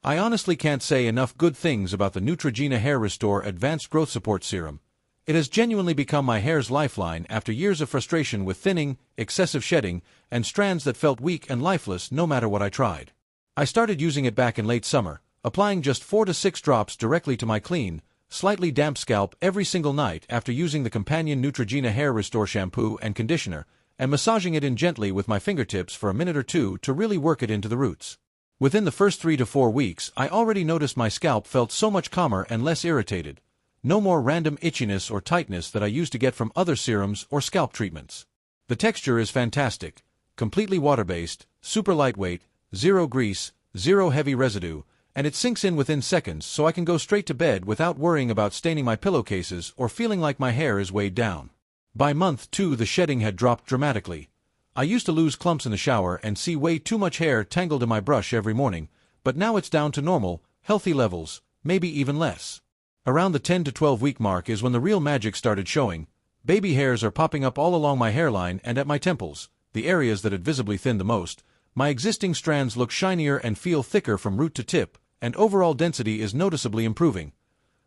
I honestly can't say enough good things about the Neutrogena Hair Restore Advanced Growth Support Serum. It has genuinely become my hair's lifeline after years of frustration with thinning, excessive shedding, and strands that felt weak and lifeless no matter what I tried. I started using it back in late summer, applying just 4 to 6 drops directly to my clean, slightly damp scalp every single night after using the companion Neutrogena Hair Restore shampoo and conditioner, and massaging it in gently with my fingertips for a minute or two to really work it into the roots. Within the first 3 to 4 weeks, I already noticed my scalp felt so much calmer and less irritated. No more random itchiness or tightness that I used to get from other serums or scalp treatments. The texture is fantastic, completely water-based, super lightweight, zero grease, zero heavy residue, and it sinks in within seconds so I can go straight to bed without worrying about staining my pillowcases or feeling like my hair is weighed down. By month 2, the shedding had dropped dramatically. I used to lose clumps in the shower and see way too much hair tangled in my brush every morning, but now it's down to normal, healthy levels, maybe even less. Around the 10 to 12 week mark is when the real magic started showing. Baby hairs are popping up all along my hairline and at my temples, the areas that had visibly thinned the most. My existing strands look shinier and feel thicker from root to tip, and overall density is noticeably improving.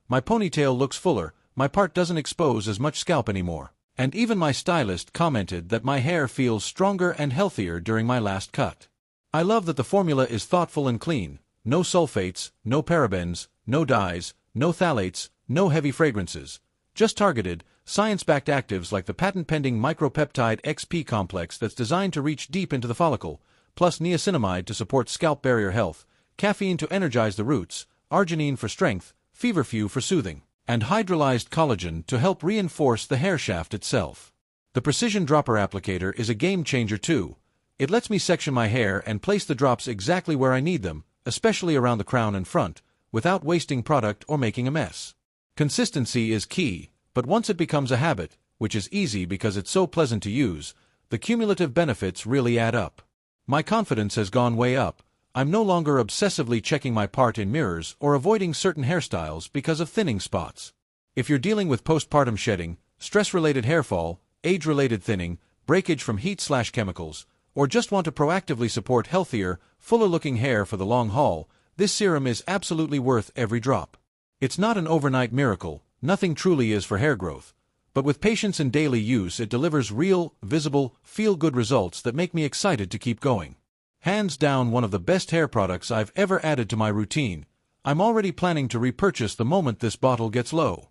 My ponytail looks fuller, my part doesn't expose as much scalp anymore, and even my stylist commented that my hair feels stronger and healthier during my last cut. I love that the formula is thoughtful and clean, no sulfates, no parabens, no dyes, no phthalates, no heavy fragrances, just targeted, science-backed actives like the patent-pending micropeptide XP complex that's designed to reach deep into the follicle, plus niacinamide to support scalp barrier health, caffeine to energize the roots, arginine for strength, feverfew for soothing, and hydrolyzed collagen to help reinforce the hair shaft itself. The precision dropper applicator is a game-changer too. It lets me section my hair and place the drops exactly where I need them, especially around the crown and front, without wasting product or making a mess. Consistency is key, but once it becomes a habit, which is easy because it's so pleasant to use, the cumulative benefits really add up. My confidence has gone way up. I'm no longer obsessively checking my part in mirrors or avoiding certain hairstyles because of thinning spots. If you're dealing with postpartum shedding, stress-related hair fall, age-related thinning, breakage from heat/chemicals, or just want to proactively support healthier, fuller-looking hair for the long haul, this serum is absolutely worth every drop. It's not an overnight miracle, nothing truly is for hair growth, but with patience and daily use it delivers real, visible, feel-good results that make me excited to keep going. Hands down one of the best hair products I've ever added to my routine. I'm already planning to repurchase the moment this bottle gets low.